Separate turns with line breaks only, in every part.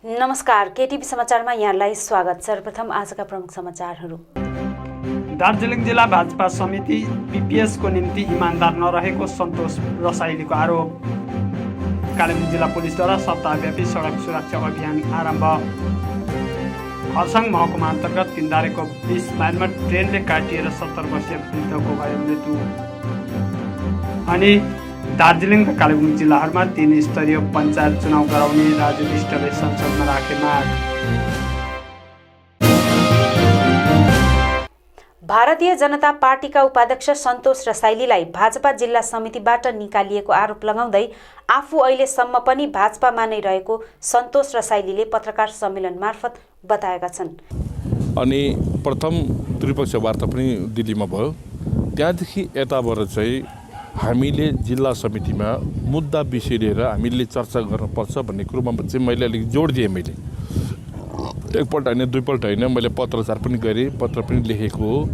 नमस्कार, केटीभी समाचारमा यहाँलाई स्वागत। सर्वप्रथम आजका प्रमुख समाचारहरू।
दार्जिलिङ जिल्ला भाजपा समिति बीपीएसको निम्ति इमान्दार नरहेको सन्तोष रसाइलीको आरोप। कालेबुङ जिल्ला पुलिसद्वारा सप्ताहव्यापी सडक सुरक्षा अभियान आरम्भ। खरसाङ महकुमा अन्तर्गत तिनधारेको 20 माइलमा ट्रेनले काटिएर 70 वर्षीय वृद्धको भयो मृत्यु। अनि दार्जिलिङ र कालेबुङ जिल्लाहरूमा 3 स्तरीय पञ्चायत चुनाव गराउने राजु विष्टले संसदमा राखे माग।
भारतीय जनता पार्टीका उपाध्यक्ष सन्तोष रसाइलीलाई भाजपा जिल्ला समितिबाट निकालिएको आरोप लगाउँदै आफू अहिलेसम्म पनि भाजपामा नै रहेको सन्तोष रसाइलीले पत्रकार सम्मेलन मार्फत बताएका छन्।
अनि प्रथम त्रिपक्षीय वार्ता पनि दिल्लीमा भयो। त्यहाँदेखि यताबाट चाहिँ हामीले जिल्ला समितिमा मुद्दा विषय लिएर हामीले चर्चा गर्नुपर्छ भन्ने कुरोमा चाहिँ मैले अलिक जोड दिएँ। मैले एकपल्ट होइन दुईपल्ट होइन, मैले पत्रचार पनि गरेँ, पत्र पनि लेखेको हो।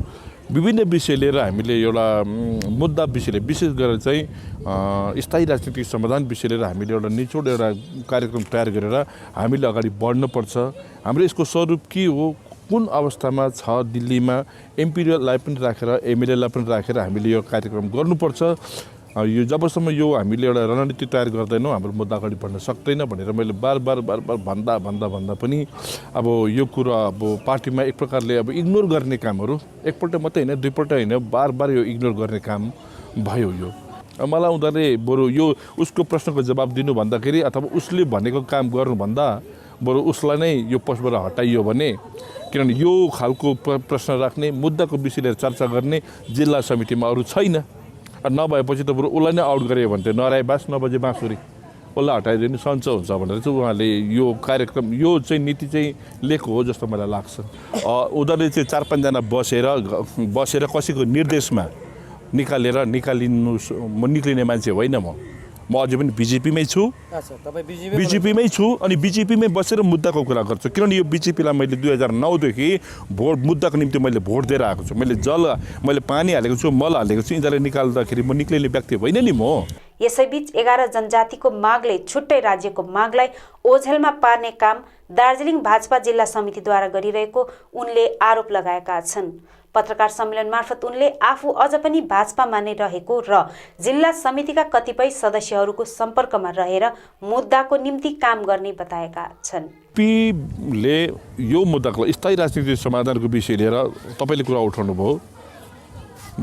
विभिन्न विषय लिएर हामीले एउटा मुद्दा विषयले विशेष गरेर चाहिँ स्थायी राजनीतिक समाधान विषय लिएर हामीले एउटा निचोड एउटा कार्यक्रम तयार गरेर हामीले अगाडि बढ्नुपर्छ। हाम्रो यसको स्वरूप के हो, कुन अवस्थामा छ, दिल्लीमा एमपीलाई पनि राखेर एमएलएलाई पनि राखेर हामीले यो कार्यक्रम गर्नुपर्छ। यो जबसम्म यो हामीले एउटा रणनीति तयार गर्दैनौँ हाम्रो मुद्दा अगाडि बढ्न सक्दैन भनेर मैले बार बार भन्दा पनि अब यो कुरा अब पार्टीमा एक प्रकारले अब इग्नोर गर्ने कामहरू एकपल्ट मात्रै होइन, दुईपल्ट होइन, बार यो इग्नोर गर्ने काम भयो। यो मलाई उनीहरूले बरु यो उसको प्रश्नको जवाब दिनु भन्दाखेरि अथवा उसले भनेको काम गर्नुभन्दा बरु उसलाई नै यो पोस्टबाट हटाइयो भने, किनभने यो खालको प्रश्न राख्ने मुद्दाको विषय लिएर चर्चा गर्ने जिल्ला समितिमा अरू छैन। नभएपछि त बरु उसलाई नै आउट गऱ्यो भने त नराए बास नबजे बाँसुरी उसलाई हटाइदिनु सन्चो हुन्छ भनेर चाहिँ उहाँले यो कार्यक्रम यो चाहिँ नीति चाहिँ लिएको हो जस्तो मलाई लाग्छ। उनीहरूले चाहिँ 4-5 जना बसेर कसैको निर्देशमा निक्लिने मान्छे होइन म अझै पनि बिजेपीमै छु। बिजेपीमै छु अनि बिजेपीमै बसेर मुद्दाको कुरा गर्छु। किनभने यो बिजेपीलाई मैले 2009देखि मुद्दाको निम्ति मैले भोट दिएर आएको छु। मैले पानी हालेको छु, मल हालेको छु। यिनीहरूले निकाल्दाखेरि म निक्लिने व्यक्ति होइन नि म।
यसैबीच 11 जनजातिको मागले छुट्टै राज्यको मागलाई ओझेलमा पार्ने काम दार्जिलिङ भाजपा जिल्ला समितिद्वारा गरिरहेको उनले आरोप लगाएका छन्। पत्रकार सम्मेलन मार्फत उनले आफू अझ पनि भाजपामा नै रहेको र जिल्ला समितिका कतिपय सदस्यहरूको सम्पर्कमा रहेर मुद्दाको निम्ति काम गर्ने बताएका छन्।
पीले यो मुद्दाको स्थायी राजनीतिक समाधानको विषय लिएर तपाईँले कुरा उठाउनु भयो।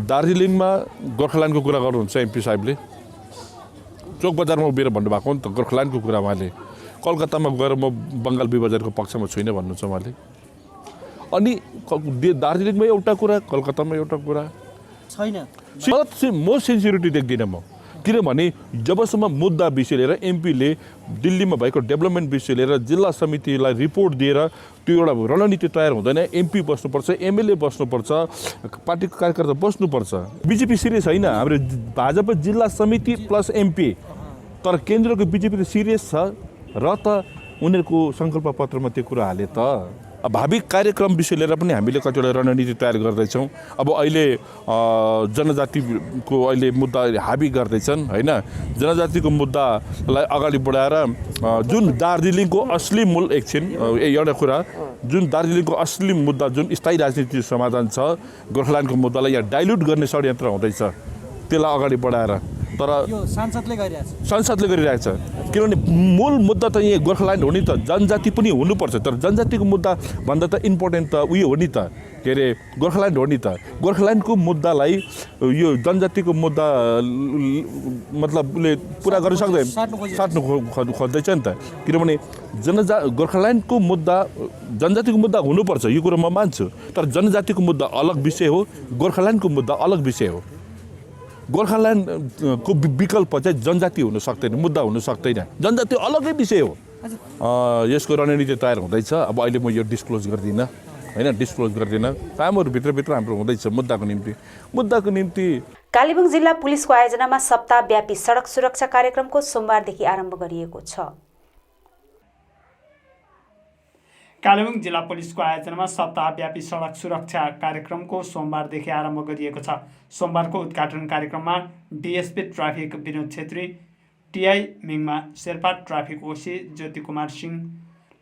दार्जिलिङमा गोर्खाल्यान्डको कुरा गर्नुहुन्छ एमपी साहबले, चोक बजारमा उभिएर भन्नुभएको हो नि त गोर्खाल्यान्डको कुरा। उहाँले कलकत्तामा गएर म बङ्गाल विभाजनको पक्षमा छुइनँ भन्नुहुन्छ उहाँले। अनि दार्जिलिङमा एउटा कुरा, कलकत्तामा एउटा कुरा छैन। म सेन्सिटिभिटी देख्दिनँ म, किनभने जबसम्म मुद्दा विषय लिएर एमपीले दिल्लीमा भएको डेभलपमेन्ट विषय लिएर जिल्ला समितिलाई रिपोर्ट दिएर त्यो एउटा रणनीति तयार हुँदैन। एमपी बस्नुपर्छ, एमएलए बस्नुपर्छ, पार्टीको कार्यकर्ता बस्नुपर्छ। बिजेपी सिरियस होइन, हाम्रो भाजपा जिल्ला समिति प्लस एमपी, तर केन्द्रको बिजेपी त सिरियस छ र त उनीहरूको सङ्कल्प पत्रमा त्यो कुरा हाले त। भावी कार्यक्रम विषय लिएर पनि हामीले कतिवटा रणनीति तयार गर्दैछौँ। अब अहिले जनजातिको अहिले मुद्दा हाबी गर्दैछन् होइन। जनजातिको मुद्दालाई अगाडि बढाएर जुन दार्जिलिङको असली मूल एउटा कुरा, जुन दार्जिलिङको असली मुद्दा जुन स्थायी राजनीतिक समाधान छ, गोर्खाल्यान्डको मुद्दालाई यहाँ डाइल्युट गर्ने षड्यन्त्र हुँदैछ, त्यसलाई अगाडि बढाएर। तर यो संसदले गरिरहेको छ। किनभने मूल मुद्दा त यहाँ गोर्खाल्यान्ड हो नि त, जनजाति पनि हुनुपर्छ। तर जनजातिको मुद्दा भन्दा त इम्पोर्टेन्ट त उयो हो नि त, के अरे गोर्खाल्यान्ड हो नि त। गोर्खाल्यान्डको मुद्दालाई यो जनजातिको मुद्दा मतलब उसले पुरा गर्न सक्दैन, साट्नु खोज्दैछ नि त। किनभने गोर्खाल्यान्डको मुद्दा जनजातिको मुद्दा हुनुपर्छ, यो कुरो म मान्छु। तर जनजातिको मुद्दा अलग विषय हो, गोर्खाल्यान्डको मुद्दा अलग विषय हो। गोर्खाल्यान्डको विकल्प चाहिँ जनजाति हुन सक्दैन, मुद्दा हुन सक्दैन। जनजाति अलगै विषय हो। यसको रणनीति तयार हुँदैछ। अब अहिले म यो डिस्क्लोज गर्दिनँ होइन, कामहरू भित्रभित्र हाम्रो हुँदैछ मुद्दाको निम्ति।
कालेबुङ जिल्ला पुलिसको आयोजनामा सप्ताहव्यापी सडक सुरक्षा कार्यक्रमको सोमबारदेखि आरम्भ गरिएको छ।
कालेबुङ जिल्ला पुलिसको आयोजनामा सप्ताहव्यापी सडक सुरक्षा कार्यक्रमको सोमबारदेखि आरम्भ गरिएको छ। सोमबारको उद्घाटन कार्यक्रममा DSP traffic Vinod Chhetri, TI मिङमा शेर्पा, ट्राफिक ओसी ज्योति कुमार सिंह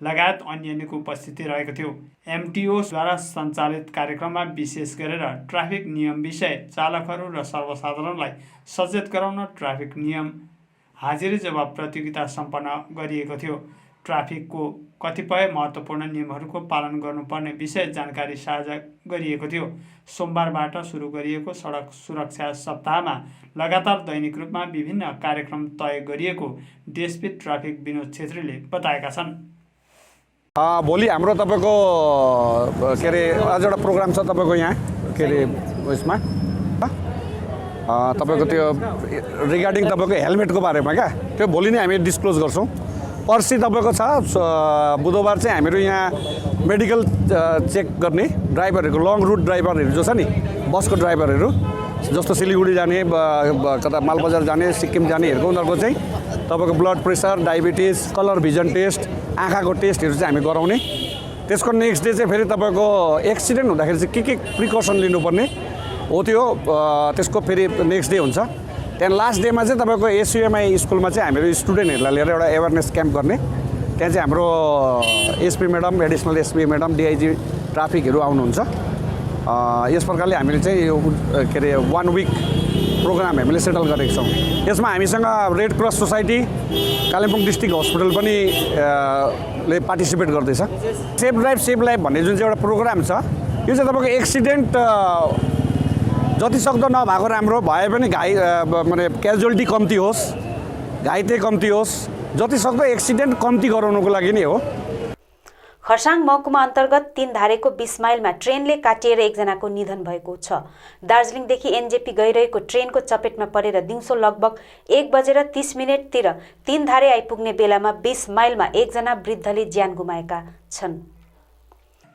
लगायत अन्यको उपस्थिति रहेको थियो। एमटिओद्वारा सञ्चालित कार्यक्रममा विशेष गरेर ट्राफिक नियम विषय चालकहरू र सर्वसाधारणलाई सचेत गराउन ट्राफिक नियम हाजिरी जवाब प्रतियोगिता सम्पन्न गरिएको थियो। ट्राफिकको कतिपय महत्त्वपूर्ण नियमहरूको पालन गर्नुपर्ने विषय जानकारी साझा गरिएको थियो। सोमबारबाट सुरु गरिएको सडक सुरक्षा सप्ताहमा लगातार दैनिक रूपमा विभिन्न कार्यक्रम तय गरिएको डेस्पिड ट्राफिक विनोद छेत्रीले बताएका छन्।
भोलि हाम्रो तपाईँको के अरे अझ एउटा प्रोग्राम छ तपाईँको यहाँ के अरे उयसमा तपाईँको त्यो रिगार्डिङ तपाईँको हेलमेटको बारेमा क्या, त्यो भोलि नै हामी डिस्क्लोज गर्छौँ। पर्सि तपाईँको छ बुधबार चाहिँ हामीहरू यहाँ मेडिकल चेक गर्ने ड्राइभरहरूको, लङ रुट ड्राइभरहरू जो छ नि, बसको ड्राइभरहरू जस्तो सिलगढी जाने, कता मालबजार जाने, सिक्किम जानेहरूको उनीहरूको चाहिँ तपाईँको blood pressure, diabetes, colour vision test, आँखाको टेस्टहरू चाहिँ हामी गराउने। त्यसको नेक्स्ट डे चाहिँ फेरि तपाईँको एक्सिडेन्ट हुँदाखेरि चाहिँ के प्रिकसन लिनुपर्ने हो त्यो त्यसको फेरि नेक्स्ट डे हुन्छ। त्यहाँदेखि लास्ट डेमा चाहिँ तपाईँको एसयुएमआई स्कुलमा चाहिँ हामीहरू स्टुडेन्टहरूलाई लिएर एउटा एवेरनेस क्याम्प गर्ने। त्यहाँ चाहिँ हाम्रो SP madam, additional SP madam, DIG ट्राफिकहरू आउनुहुन्छ। यस प्रकारले हामीले चाहिँ यो के अरे 1 विक प्रोग्राम हामीले सेटल गरेको छौँ। यसमा हामीसँग red cross society, Kalimpong district hospital पनि ले पार्टिसिपेट गर्दैछ। सेफ ड्राइभ सेभ लाइफ भन्ने जुन चाहिँ एउटा प्रोग्राम छ, यो चाहिँ तपाईँको एक्सिडेन्ट जति सक्दो नभएको राम्रो, भए पनि माने क्याजुअलिटी कम्ती होस्, घाइते कम्ती होस्, जति सक्दो एक्सिडेन्ट कम्ती गराउनुको लागि नै हो।
खरसाङ महकुमा अन्तर्गत 3 धारेको 20 माइलमा ट्रेनले काटिएर एकजनाको निधन भएको छ। दार्जिलिङदेखि एनजेपी गइरहेको ट्रेनको चपेटमा परेर दिउँसो लगभग 1:30 तिर 3 धारे आइपुग्ने बेलामा 20 माइलमा एकजना वृद्धले ज्यान गुमाएका छन्।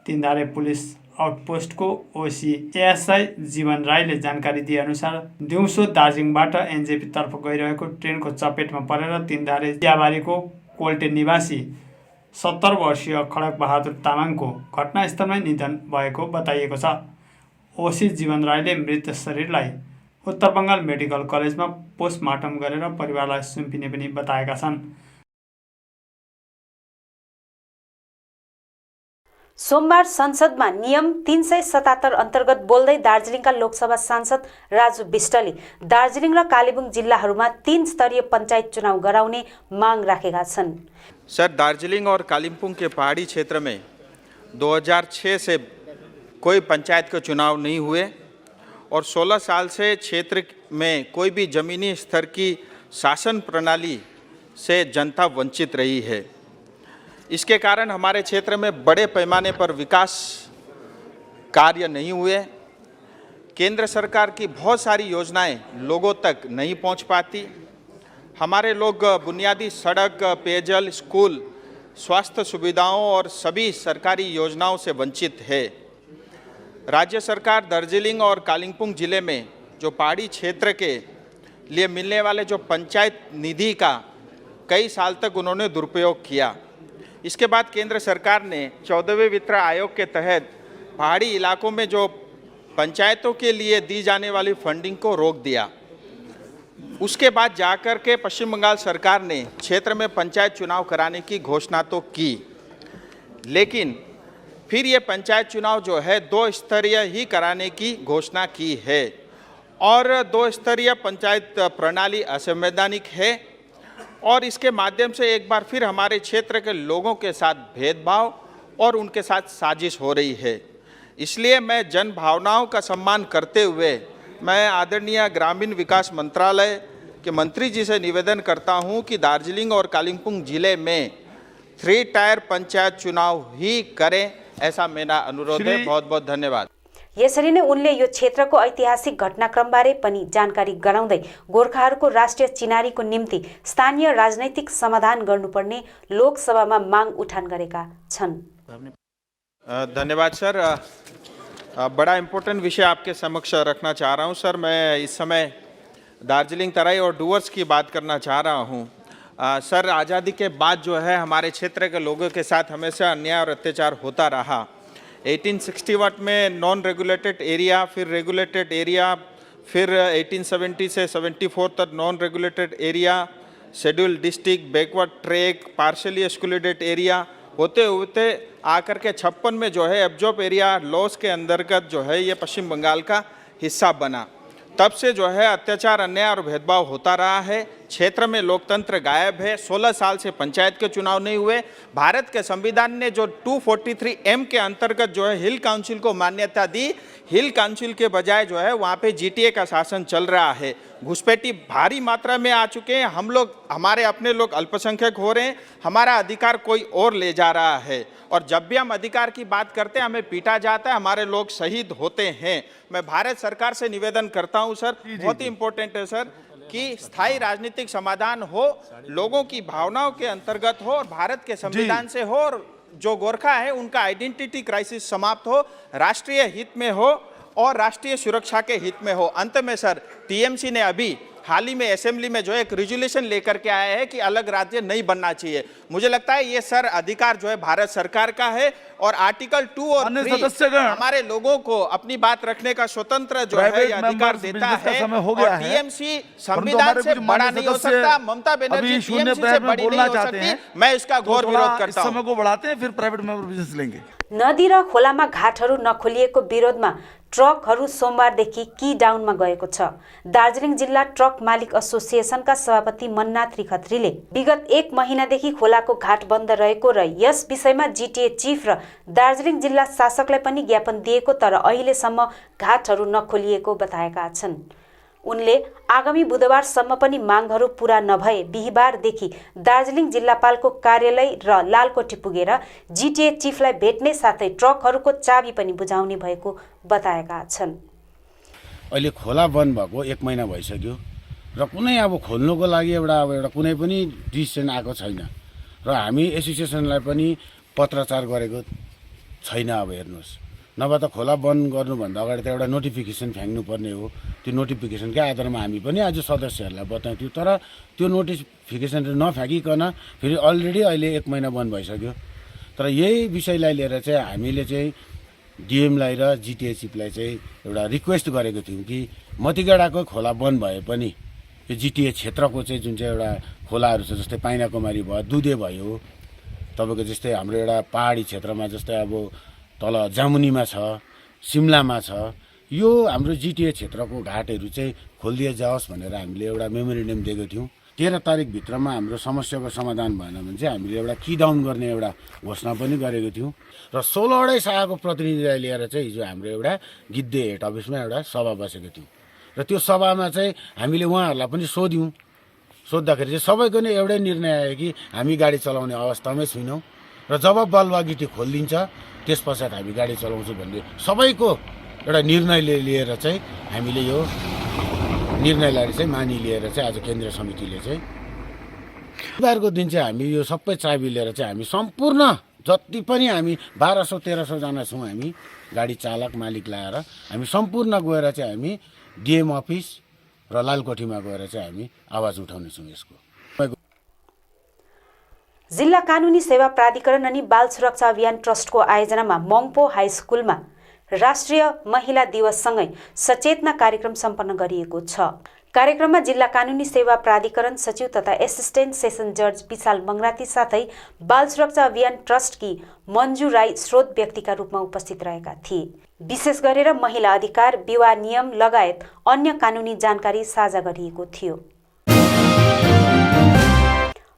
3 धारे पुलिस आउटपोस्टको ओसी एएसआई जीवन राईले जानकारी दिएअनुसार दिउँसो दार्जिलिङबाट एनजेपी तर्फ गइरहेको ट्रेनको चपेटमा परेर 3 धारे चियाबारीको कोल्टे निवासी 70 वर्षीय खडक बहादुर तामाङको घटनास्थलमै निधन भएको बताइएको छ। ओसी जीवन राईले मृत शरीरलाई उत्तर बङ्गाल मेडिकल कलेजमा पोस्टमार्टम गरेर परिवारलाई सुम्पिने पनि बताएका छन्।
सोमबार संसदमा नियम 377 अन्तर्गत बोल्दै दार्जिलिङका लोकसभा सांसद राजु विष्टले दार्जिलिङ र कालेबुङ जिल्लाहरूमा 3 स्तरीय पञ्चायत चुनाव गराउने माग राखेका छन्।
सर, दार्जिलिंग और कालिम्पोंग के पहाड़ी क्षेत्र में 2006 से कोई पंचायत के चुनाव नहीं हुए और 16 साल से क्षेत्र में कोई भी ज़मीनी स्तर की शासन प्रणाली से जनता वंचित रही है। इसके कारण हमारे क्षेत्र में बड़े पैमाने पर विकास कार्य नहीं हुए। केंद्र सरकार की बहुत सारी योजनाएं लोगों तक नहीं पहुंच पाती। हमारे लोग बुनियादी सड़क, पेयजल, स्कूल, स्वास्थ्य सुविधाओं और सभी सरकारी योजनाओं से वंचित है। राज्य सरकार दार्जिलिंग और कालिम्पोंग जिले में जो पहाड़ी क्षेत्र के लिए मिलने वाले जो पंचायत निधि का कई साल तक उन्होंने दुरुपयोग किया। इसके बाद केंद्र सरकार ने 14वें वित्त आयोग के तहत पहाड़ी इलाकों में जो पंचायतों के लिए दी जाने वाली फंडिंग को रोक दिया। उसके बाद जाकर के पश्चिम बंगाल सरकार ने क्षेत्र में पंचायत चुनाव कराने की घोषणा तो की, लेकिन फिर ये पंचायत चुनाव जो है 2 स्तरीय ही कराने की घोषणा की है और 2 स्तरीय पंचायत प्रणाली असंवैधानिक है और इसके माध्यम से एक बार फिर हमारे क्षेत्र के लोगों के साथ भेदभाव और उनके साथ साजिश हो रही है। इसलिए मैं जन भावनाओं का सम्मान करते हुए मैं आदरणीय ग्रामीण विकास मंत्रालय के मंत्री जी से निवेदन करता हूं कि दार्जिलिंग और कालिम्पोंग जिले में 3 टायर पंचायत चुनाव ही करें, ऐसा मेरा अनुरोध है। बहुत बहुत धन्यवाद।
यसरी नै उनले यो क्षेत्रको ऐतिहासिक घटनाक्रमबारे पनि जानकारी गराउँदै गोर्खाहरूको राष्ट्रिय चिनारीको निम्ति स्थानीय राजनैतिक समाधान गर्नुपर्ने लोकसभामा माग उठान गरेका छन्।
धन्यवाद सर। बड़ा इम्पोर्टेंट विषय आपके समक्ष रखना चाह रहा हूं सर। मैं इस समय दार्जिलिंग तराई और डुवर्स की बात करना चाह रहा हूं। सर, आज़ादी के बाद जो है हमारे क्षेत्र के लोगों के साथ हमेशा अन्याय और अत्याचार होता रहा। 1861 में नॉन रेगुलेटेड एरिया, फिर रेगुलेटेड एरिया, फिर 1870 से 74 तक non regulated area, schedule district, backward track, partially excluded area, होते होते आकर के 56 में जो है एब्जॉर्ब एरिया लॉस के अंतर्गत जो है ये पश्चिम बंगाल का हिस्सा बना। तब से जो है अत्याचार, अन्याय और भेदभाव होता रहा है। क्षेत्र में लोकतंत्र गायब है। 16 साल से पंचायत के चुनाव नहीं हुए। भारत के संविधान ने जो 243M के अंतर्गत जो है हिल काउंसिल को मान्यता दी, हिल काउंसिल के बजाय जो है वहाँ पे GTA का शासन चल रहा है। घुसपैठी भारी मात्रा में आ चुके हैं। हम लोग, हमारे अपने लोग अल्पसंख्यक हो रहे हैं, हमारा अधिकार कोई और ले जा रहा है। और जब भी हम अधिकार की बात करते हैं हमें पीटा जाता है, हमारे लोग शहीद होते हैं। मैं भारत सरकार से निवेदन करता हूं सर, बहुत ही इंपॉर्टेंट है सर, कि स्थायी राजनीतिक समाधान हो, लोगों की भावनाओं के अंतर्गत हो और भारत के संविधान से हो, और जो गोरखा है उनका आइडेंटिटी क्राइसिस समाप्त हो, राष्ट्रीय हित में हो और राष्ट्रीय सुरक्षा के हित में हो। अंत में सर, TMC ने अभी हाल ही में असेंबली में जो है एक रिजोल्यूशन लेकर के आया है कि अलग राज्य नहीं बनना चाहिए। मुझे लगता है ये सर अधिकार जो है भारत सरकार का है और आर्टिकल 2 और 3 हमारे लोगों को अपनी बात रखने का स्वतंत्र जो है ये अधिकार देता है। और TMC संविधान से बड़ा नहीं हो सकता, ममता बनर्जी TMC से बड़ी नहीं हो सकती। मैं इसका घोर विरोध करता हूं।
समय को बढ़ाते हैं, फिर प्राइवेट मेंबर बिजनेस लेंगे।
नदी र खोलामा घाटहरू नखोलिएको विरोधमा ट्रकहरू सोमबारदेखि की डाउनमा गएको छ। दार्जिलिङ जिल्ला ट्रक मालिक एसोसिएसनका सभापति मन्ना त्रिखत्रीले विगत 1 महिनादेखि खोलाको घाट बन्द रहेको र यस विषयमा GTA चिफ र दार्जिलिङ जिल्ला शासकलाई पनि ज्ञापन दिएको तर अहिलेसम्म घाटहरू नखोलिएको बताएका छन्। उनले आगामी बुधबारसम्म पनि मागहरू पूरा नभए बिहीबारदेखि दार्जिलिङ जिल्लापालको कार्यालय र लालकोठी पुगेर GTA चिफलाई भेट्ने साथै ट्रकहरूको चाबी पनि बुझाउने भएको बताएका छन्।
अहिले खोला बन्द भएको 1 महिना भइसक्यो र कुनै अब खोल्नुको लागि एउटा कुनै पनि डिसिसन आएको छैन र हामी एसोसिएसनलाई पनि पत्रचार गरेको छैन। अब हेर्नुहोस्, नभए त खोला बन्द गर्नुभन्दा अगाडि त एउटा नोटिफिकेसन फ्याँक्नु पर्ने हो। त्यो नोटिफिकेसनकै आधारमा हामी पनि आज सदस्यहरूलाई बताउँथ्यौँ, तर त्यो नोटिफिकेसन नफ्याँकिकन फेरि अलरेडी अहिले 1 महिना बन्द भइसक्यो। तर यही विषयलाई लिएर चाहिँ हामीले चाहिँ डिएमलाई र GTA चिफलाई चाहिँ एउटा रिक्वेस्ट गरेको थियौँ कि मतिगडाको खोला बन्द भए पनि यो GTA क्षेत्रको चाहिँ जुन चाहिँ एउटा खोलाहरू छ, जस्तै पाइनाकुमारी भयो, दुधे भयो, तपाईँको जस्तै हाम्रो एउटा पहाडी क्षेत्रमा जस्तै अब तल जामुनीमा छ, सिमलामा छ, यो हाम्रो GTA क्षेत्रको घाटहरू चाहिँ खोलिदिए जाओस् भनेर हामीले एउटा मेमोरेन्डम दिएको थियौँ। 13 तारिकभित्रमा हाम्रो समस्याको समाधान भएन भने चाहिँ हामीले एउटा की डाउन गर्ने एउटा घोषणा पनि गरेको थियौँ र 16वटै शाखाको प्रतिनिधिलाई लिएर चाहिँ हिजो हाम्रो एउटा गिद्धे हेड अफिसमा एउटा सभा बसेको थियौँ र त्यो सभामा चाहिँ हामीले उहाँहरूलाई पनि सोद्धाखेरि चाहिँ सबैको नै एउटै निर्णय आयो कि हामी गाडी चलाउने अवस्थामै छैनौँ र जब बलुवागिटी खोलिदिन्छ त्यस पश्चात हामी गाडी चलाउँछौँ भन्ने सबैको एउटा निर्णयले लिएर चाहिँ हामीले यो निर्णयलाई चाहिँ मानिलिएर चाहिँ आज केन्द्रीय समितिले चाहिँ बिहिबारको दिन चाहिँ हामी यो सबै चाबी लिएर चाहिँ हामी सम्पूर्ण जति पनि हामी 1200-1300 जना छौँ, हामी गाडी चालक मालिक लाएर हामी सम्पूर्ण गएर चाहिँ हामी डिएम अफिस र लालकोठीमा गएर चाहिँ हामी आवाज उठाउनेछौँ। यसको
जिल्ला कानुनी सेवा प्राधिकरण अनि बाल सुरक्षा अभियान ट्रस्टको आयोजनामा मङ्पो हाई स्कुलमा राष्ट्रिय महिला दिवससँगै सचेतना कार्यक्रम सम्पन्न गरिएको छ। कार्यक्रममा जिल्ला कानुनी सेवा प्राधिकरण सचिव तथा एसिस्टेन्ट सेसन जज विशाल मङ्गराती साथै बाल सुरक्षा अभियान ट्रस्टकी मन्जु राई स्रोत व्यक्तिका रूपमा उपस्थित रहेका थिए। विशेष गरेर महिला अधिकार, विवाह नियम लगायत अन्य कानुनी जानकारी साझा गरिएको थियो।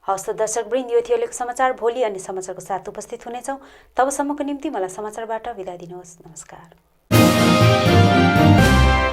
हवस् त दर्शकवृन्द, यो थियो अहिलेको समाचार। भोलि अन्य समाचारको साथ उपस्थित हुनेछौँ। तबसम्मको निम्ति मलाई समाचारबाट बिदा दिनुहोस्। नमस्कार।